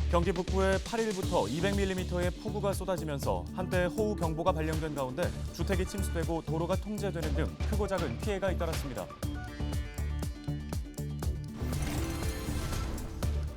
경기 북부에 8일부터 200mm의 폭우가 쏟아지면서 한때 호우경보가 발령된 가운데 주택이 침수되고 도로가 통제되는 등 크고 작은 피해가 잇따랐습니다.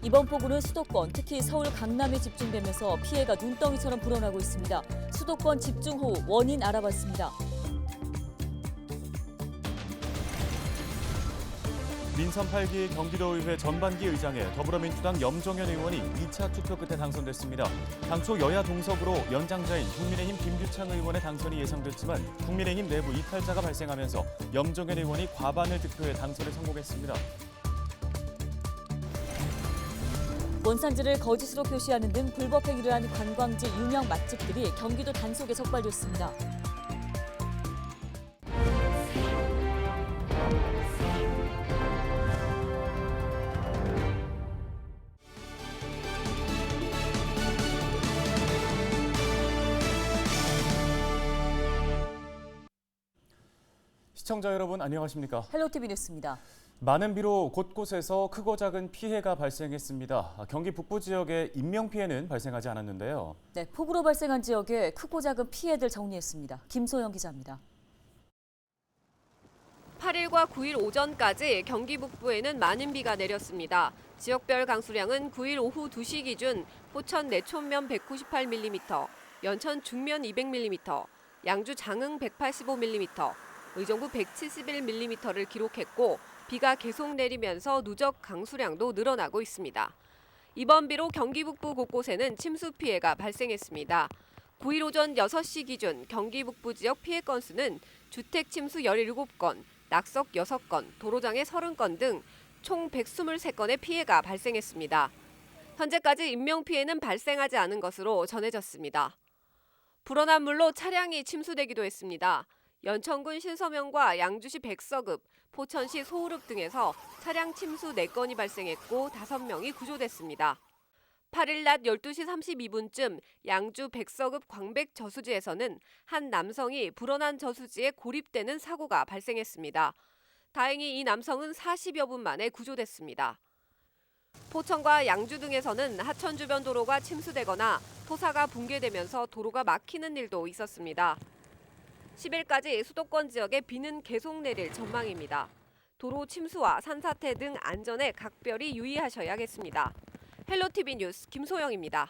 이번 폭우는 수도권, 특히 서울 강남에 집중되면서 피해가 눈덩이처럼 불어나고 있습니다. 수도권 집중호우 원인 알아봤습니다. 민선 8기 경기도의회 전반기 의장에 더불어민주당 염종현 의원이 2차 투표 끝에 당선됐습니다. 당초 여야 동석으로 연장자인 국민의힘 김규찬 의원의 당선이 예상됐지만 국민의힘 내부 이탈자가 발생하면서 염종현 의원이 과반을 득표해 당선에 성공했습니다. 원산지를 거짓으로 표시하는 등 불법 행위를 한 관광지 유명 맛집들이 경기도 단속에 적발됐습니다. 시청자 여러분 안녕하십니까? 헬로티비 뉴스입니다. 많은 비로 곳곳에서 크고 작은 피해가 발생했습니다. 경기 북부 지역에 인명피해는 발생하지 않았는데요. 네, 폭우로 발생한 지역에 크고 작은 피해들 정리했습니다. 김소영 기자입니다. 8일과 9일 오전까지 경기 북부에는 많은 비가 내렸습니다. 지역별 강수량은 9일 오후 2시 기준 포천 내촌면 198mm, 연천 중면 200mm, 양주 장흥 185mm, 의정부 171mm를 기록했고 비가 계속 내리면서 누적 강수량도 늘어나고 있습니다. 이번 비로 경기 북부 곳곳에는 침수 피해가 발생했습니다. 9일 오전 6시 기준 경기 북부 지역 피해 건수는 주택 침수 17건, 낙석 6건, 도로장애 30건 등 총 123건의 피해가 발생했습니다. 현재까지 인명피해는 발생하지 않은 것으로 전해졌습니다. 불어난 물로 차량이 침수되기도 했습니다. 연천군 신서면과 양주시 백서급, 포천시 소우릅 등에서 차량 침수 4건이 발생했고 5명이 구조됐습니다. 8일 낮 12시 32분쯤 양주 백서급 광백 저수지에서는 한 남성이 불어난 저수지에 고립되는 사고가 발생했습니다. 다행히 이 남성은 40여 분 만에 구조됐습니다. 포천과 양주 등에서는 하천 주변 도로가 침수되거나 토사가 붕괴되면서 도로가 막히는 일도 있었습니다. 10일까지 수도권 지역에 비는 계속 내릴 전망입니다. 도로 침수와 산사태 등 안전에 각별히 유의하셔야겠습니다. 헬로티비 뉴스 김소영입니다.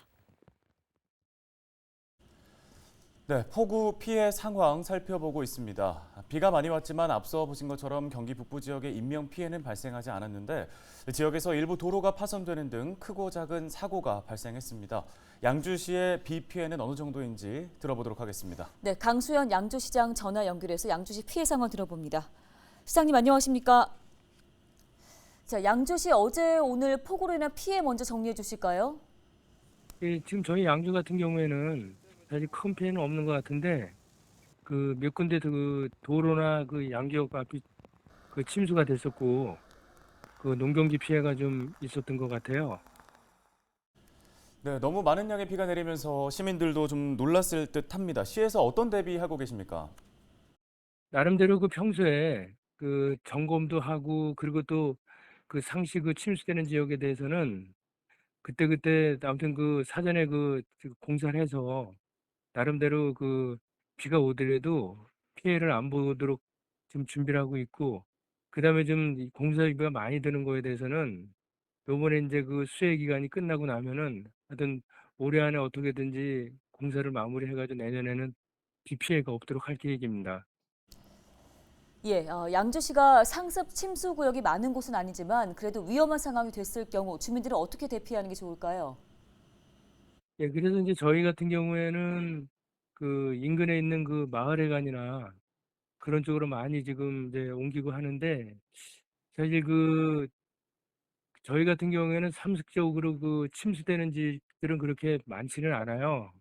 네, 폭우 피해 상황 살펴보고 있습니다. 비가 많이 왔지만 앞서 보신 것처럼 경기 북부 지역에 인명 피해는 발생하지 않았는데 지역에서 일부 도로가 파손되는 등 크고 작은 사고가 발생했습니다. 양주시의 비 피해는 어느 정도인지 들어보도록 하겠습니다. 네, 강수현 양주시장 전화 연결해서 양주시 피해 상황 들어봅니다. 시장님 안녕하십니까? 자, 양주시 어제 오늘 폭우로 인한 피해 먼저 정리해 주실까요? 예, 지금 저희 양주 같은 경우에는 사실 큰 피해는 없는 것 같은데 그 몇 군데 그 도로나 그 양지역 앞이 그 침수가 됐었고 그 농경지 피해가 좀 있었던 것 같아요. 네, 너무 많은 양의 비가 내리면서 시민들도 좀 놀랐을 듯합니다. 시에서 어떤 대비하고 계십니까? 나름대로 그 평소에 그 점검도 하고 그리고 또 그 상시 그 침수되는 지역에 대해서는 그때그때 아무튼 그 사전에 그 공사를 해서 나름대로 그 비가 오더라도 피해를 안 보도록 지금 준비를 하고 있고, 그다음에 좀 공사비가 많이 드는 거에 대해서는 요번에 이제 그 수해 기간이 끝나고 나면은 하여튼 올해 안에 어떻게든지 공사를 마무리해가지고 내년에는 비 피해가 없도록 할 계획입니다. 예, 양주시가 상습 침수 구역이 많은 곳은 아니지만 그래도 위험한 상황이 됐을 경우 주민들은 어떻게 대피하는 게 좋을까요? 예, 그래서 이제 저희 같은 경우에는 그 인근에 있는 그 마을회관이나 그런 쪽으로 많이 지금 이제 옮기고 하는데, 사실 그 저희 같은 경우에는 상습적으로 그 침수되는 집들은 그렇게 많지는 않아요.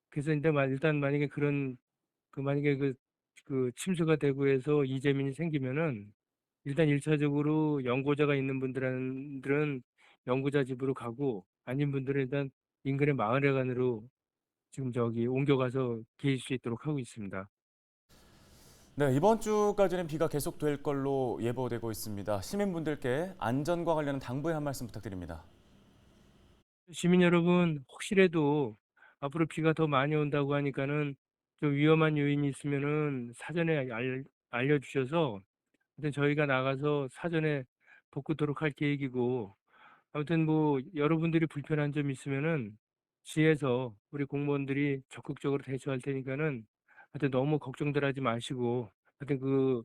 그래서 이제 일단 만약에 그런 만약에 그 침수가 되고 해서 이재민이 생기면은 일단 일차적으로 연고자가 있는 분들은 연고자 집으로 가고 아닌 분들은 일단 인근의 마을회관으로 지금 저기 옮겨가서 계실 수 있도록 하고 있습니다. 네, 이번 주까지는 비가 계속될 걸로 예보되고 있습니다. 시민분들께 안전과 관련한 당부의 한 말씀 부탁드립니다. 시민 여러분, 혹시라도 앞으로 비가 더 많이 온다고 하니까는 좀 위험한 요인이 있으면은 사전에 알려주셔서 아무튼 저희가 나가서 사전에 복구토록 할 계획이고, 아무튼 뭐 여러분들이 불편한 점 있으면은 시에서 우리 공무원들이 적극적으로 대처할 테니까는 하여튼 너무 걱정들 하지 마시고, 하여튼 그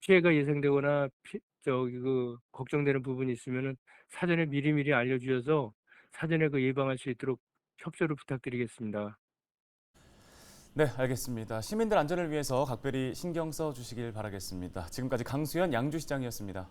피해가 예상되거나 저기 걱정되는 부분이 있으면은 사전에 미리미리 알려주셔서 사전에 예방할 수 있도록 협조를 부탁드리겠습니다. 네, 알겠습니다. 시민들 안전을 위해서 각별히 신경 써 주시길 바라겠습니다. 지금까지 강수현 양주시장이었습니다.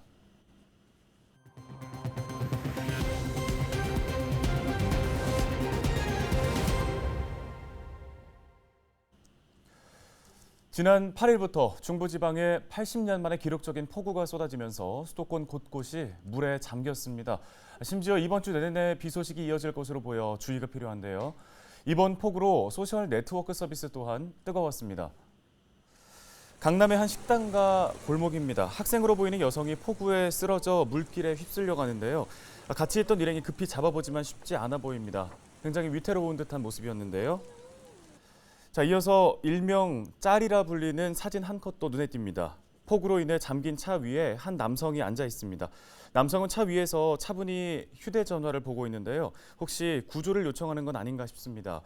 지난 8일부터 중부지방에 80년 만에 기록적인 폭우가 쏟아지면서 수도권 곳곳이 물에 잠겼습니다. 심지어 이번 주 내내 비 소식이 이어질 것으로 보여 주의가 필요한데요. 이번 폭우로 소셜 네트워크 서비스 또한 뜨거웠습니다. 강남의 한 식당가 골목입니다. 학생으로 보이는 여성이 폭우에 쓰러져 물길에 휩쓸려 가는데요. 같이 있던 일행이 급히 잡아보지만 쉽지 않아 보입니다. 굉장히 위태로운 듯한 모습이었는데요. 자, 이어서 일명 짤이라 불리는 사진 한 컷도 눈에 띕니다. 폭우로 인해 잠긴 차 위에 한 남성이 앉아 있습니다. 남성은 차 위에서 차분히 휴대전화를 보고 있는데요. 혹시 구조를 요청하는 건 아닌가 싶습니다.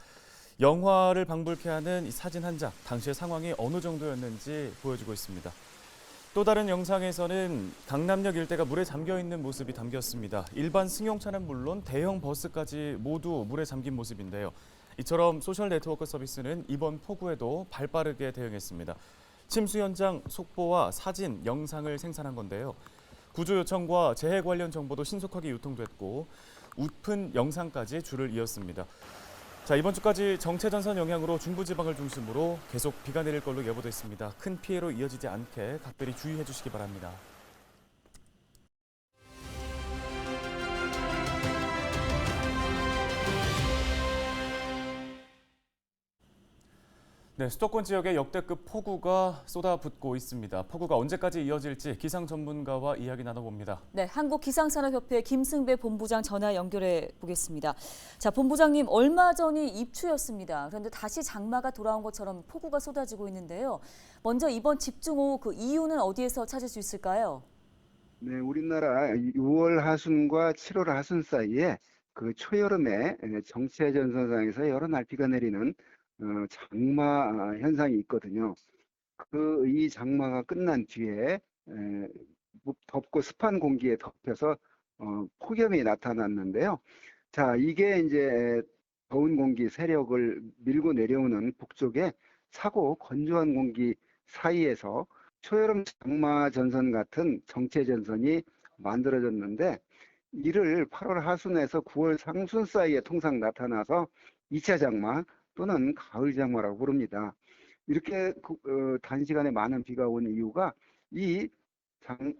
영화를 방불케 하는 이 사진 한 장, 당시의 상황이 어느 정도였는지 보여주고 있습니다. 또 다른 영상에서는 강남역 일대가 물에 잠겨 있는 모습이 담겼습니다. 일반 승용차는 물론 대형 버스까지 모두 물에 잠긴 모습인데요. 이처럼 소셜 네트워크 서비스는 이번 폭우에도 발빠르게 대응했습니다. 침수 현장 속보와 사진, 영상을 생산한 건데요. 구조 요청과 재해 관련 정보도 신속하게 유통됐고 웃픈 영상까지 줄을 이었습니다. 자, 이번 주까지 정체전선 영향으로 중부지방을 중심으로 계속 비가 내릴 걸로 예보돼 있습니다. 큰 피해로 이어지지 않게 각별히 주의해 주시기 바랍니다. 네, 수도권 지역에 역대급 폭우가 쏟아붓고 있습니다. 폭우가 언제까지 이어질지 기상 전문가와 이야기 나눠봅니다. 네, 한국기상산업협회 김승배 본부장 전화 연결해 보겠습니다. 자, 본부장님, 얼마 전이 입추였습니다. 그런데 다시 장마가 돌아온 것처럼 폭우가 쏟아지고 있는데요. 먼저 이번 집중호우 그 이유는 어디에서 찾을 수 있을까요? 네, 우리나라 6월 하순과 7월 하순 사이에 그 초여름에 정체 전선상에서 여러 날 비가 내리는 장마 현상이 있거든요. 이 장마가 끝난 뒤에 덥고 습한 공기에 덮여서 폭염이 나타났는데요. 자, 이게 이제 더운 공기 세력을 밀고 내려오는 북쪽에 차고 건조한 공기 사이에서 초여름 장마 전선 같은 정체 전선이 만들어졌는데 이를 8월 하순에서 9월 상순 사이에 통상 나타나서 2차 장마 또는 가을 장마라고 부릅니다. 이렇게 단시간에 많은 비가 온 이유가 이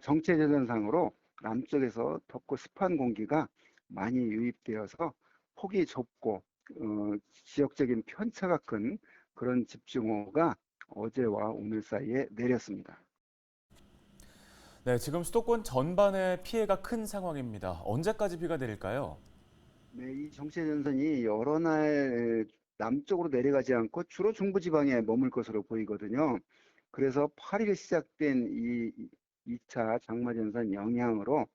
정체 전선상으로 남쪽에서 덥고 습한 공기가 많이 유입되어서 폭이 좁고 지역적인 편차가 큰 그런 집중호우가 어제와 오늘 사이에 내렸습니다. 네, 지금 수도권 전반에 피해가 큰 상황입니다. 언제까지 비가 내릴까요? 네, 이 정체전선이 여러 날 남쪽으로 내려가지 않고 주로 중부지방에 머물 것으로 보이거든요. 그래서 8일 시작된 이 2차 장마전선 영향으로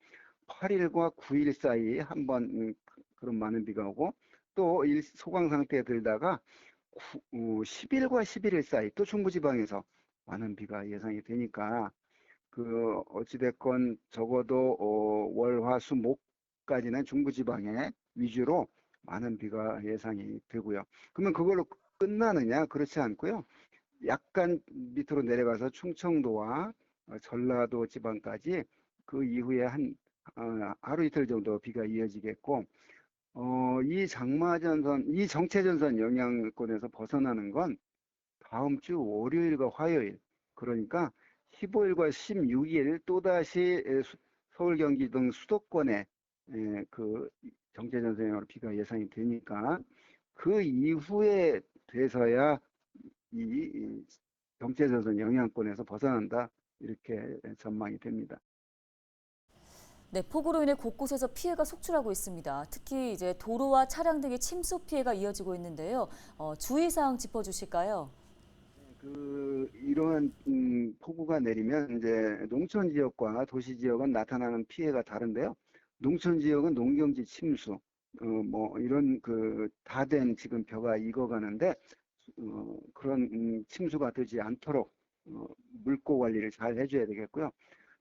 8일과 9일 사이 한번 그런 많은 비가 오고 또 소강 상태에 들다가 10일과 11일 사이 또 중부지방에서 많은 비가 예상이 되니까 어찌됐건 적어도 월, 화, 수, 목까지는 중부지방에 위주로 많은 비가 예상이 되고요. 그러면 그걸로 끝나느냐? 그렇지 않고요. 약간 밑으로 내려가서 충청도와 전라도 지방까지 그 이후에 하루 이틀 정도 비가 이어지겠고, 이 정체전선 영향권에서 벗어나는 건 다음 주 월요일과 화요일, 그러니까 15일과 16일 또다시 서울, 경기 등 수도권에 그 정체전선 영향으로 비가 예상이 되니까 그 이후에 돼서야 이 정체전선 영향권에서 벗어난다 이렇게 전망이 됩니다. 네, 폭우로 인해 곳곳에서 피해가 속출하고 있습니다. 특히 이제 도로와 차량 등의 침수 피해가 이어지고 있는데요. 주의사항 짚어주실까요? 이러한 폭우가 내리면 이제 농촌 지역과 도시 지역은 나타나는 피해가 다른데요. 농촌 지역은 농경지 침수, 뭐 이런 다 된 지금 벼가 익어가는데 그런 침수가 되지 않도록 물고 관리를 잘 해줘야 되겠고요.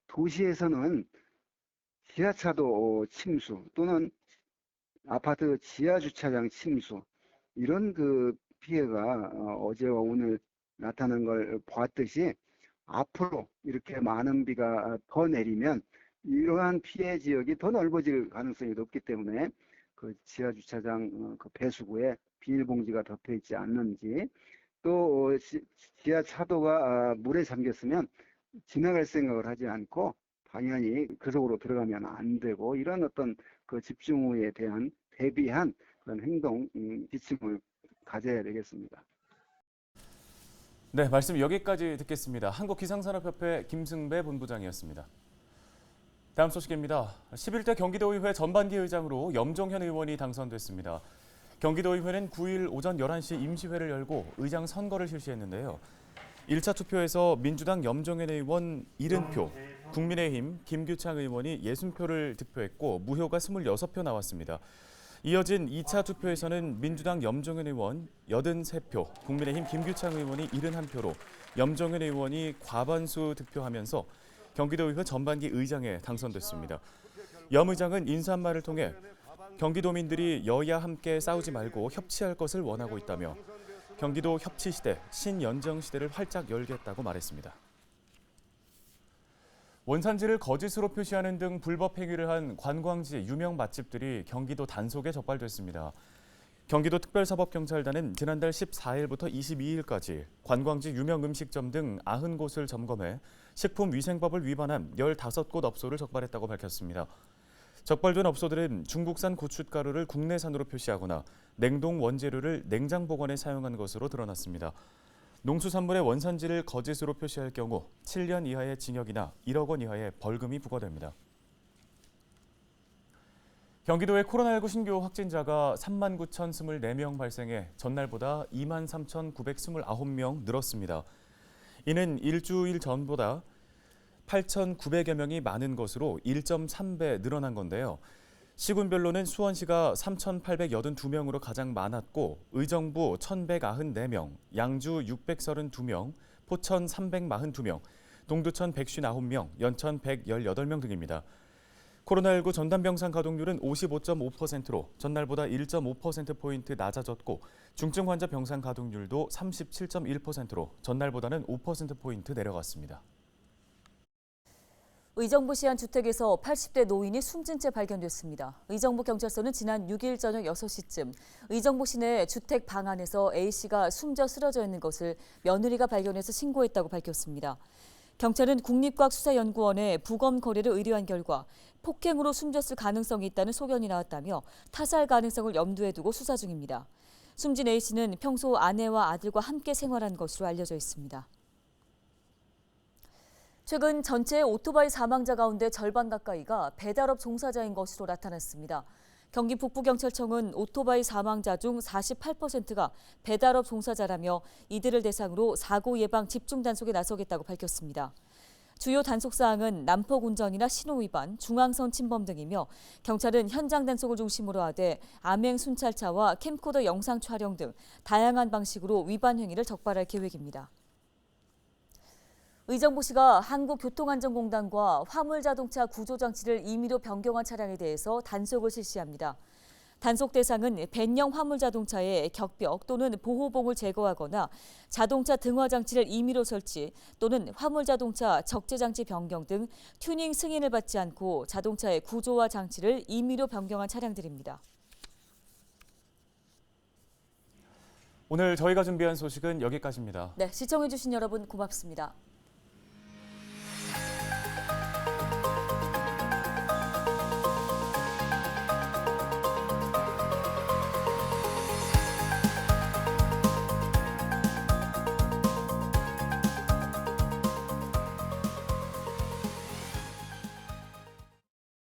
도시에서는 지하차도 침수 또는 아파트 지하 주차장 침수 이런 피해가 어제와 오늘 나타난 걸 보았듯이 앞으로 이렇게 많은 비가 더 내리면 이러한 피해 지역이 더 넓어질 가능성이 높기 때문에 지하 주차장 배수구에 비닐봉지가 덮여 있지 않는지 또 지하 차도가 물에 잠겼으면 지나갈 생각을 하지 않고 당연히 그 속으로 들어가면 안 되고 이런 어떤 집중호우에 대한 대비한 그런 행동 지침을 가져야 되겠습니다. 네, 말씀 여기까지 듣겠습니다. 한국기상산업협회 김승배 본부장이었습니다. 다음 소식입니다. 11대 경기도의회 전반기 의장으로 염종현 의원이 당선됐습니다. 경기도의회는 9일 오전 11시 임시회를 열고 의장 선거를 실시했는데요. 1차 투표에서 민주당 염종현 의원 70표, 국민의힘 김규창 의원이 60표를 득표했고 무효가 26표 나왔습니다. 이어진 2차 투표에서는 민주당 염종현 의원 83표, 국민의힘 김규창 의원이 71표로 염종현 의원이 과반수 득표하면서 경기도의회 전반기 의장에 당선됐습니다. 염 의장은 인사말을 통해 경기도민들이 여야 함께 싸우지 말고 협치할 것을 원하고 있다며 경기도 협치시대, 신연정시대를 활짝 열겠다고 말했습니다. 원산지를 거짓으로 표시하는 등 불법 행위를 한 관광지 유명 맛집들이 경기도 단속에 적발됐습니다. 경기도 특별사법경찰단은 지난달 14일부터 22일까지 관광지 유명 음식점 등 90곳을 점검해 식품위생법을 위반한 15곳 업소를 적발했다고 밝혔습니다. 적발된 업소들은 중국산 고춧가루를 국내산으로 표시하거나 냉동 원재료를 냉장 보관에 사용한 것으로 드러났습니다. 농수산물의 원산지를 거짓으로 표시할 경우 7년 이하의 징역이나 1억 원 이하의 벌금이 부과됩니다. 경기도의 코로나19 신규 확진자가 39,024명 발생해 전날보다 23,929명 늘었습니다. 이는 일주일 전보다 8,900여 명이 많은 것으로 1.3배 늘어난 건데요. 시군별로는 수원시가 3,882명으로 가장 많았고 의정부 1,194명, 양주 632명, 포천 342명, 동두천 159명, 연천 118명 등입니다. 코로나19 전담병상 가동률은 55.5%로 전날보다 1.5%포인트 낮아졌고 중증 환자 병상 가동률도 37.1%로 전날보다는 5%포인트 내려갔습니다. 의정부시 한 주택에서 80대 노인이 숨진 채 발견됐습니다. 의정부경찰서는 지난 6일 저녁 6시쯤 의정부 시내 주택 방 안에서 A씨가 숨져 쓰러져 있는 것을 며느리가 발견해서 신고했다고 밝혔습니다. 경찰은 국립과학수사연구원에 부검 거래를 의뢰한 결과 폭행으로 숨졌을 가능성이 있다는 소견이 나왔다며 타살 가능성을 염두에 두고 수사 중입니다. 숨진 A씨는 평소 아내와 아들과 함께 생활한 것으로 알려져 있습니다. 최근 전체 오토바이 사망자 가운데 절반 가까이가 배달업 종사자인 것으로 나타났습니다. 경기 북부경찰청은 오토바이 사망자 중 48%가 배달업 종사자라며 이들을 대상으로 사고 예방 집중 단속에 나서겠다고 밝혔습니다. 주요 단속 사항은 난폭 운전이나 신호 위반, 중앙선 침범 등이며 경찰은 현장 단속을 중심으로 하되 암행 순찰차와 캠코더 영상 촬영 등 다양한 방식으로 위반 행위를 적발할 계획입니다. 의정부시가 한국교통안전공단과 화물자동차 구조장치를 임의로 변경한 차량에 대해서 단속을 실시합니다. 단속 대상은 벤형 화물자동차의 격벽 또는 보호봉을 제거하거나 자동차 등화장치를 임의로 설치 또는 화물자동차 적재장치 변경 등 튜닝 승인을 받지 않고 자동차의 구조와 장치를 임의로 변경한 차량들입니다. 오늘 저희가 준비한 소식은 여기까지입니다. 네, 시청해주신 여러분 고맙습니다.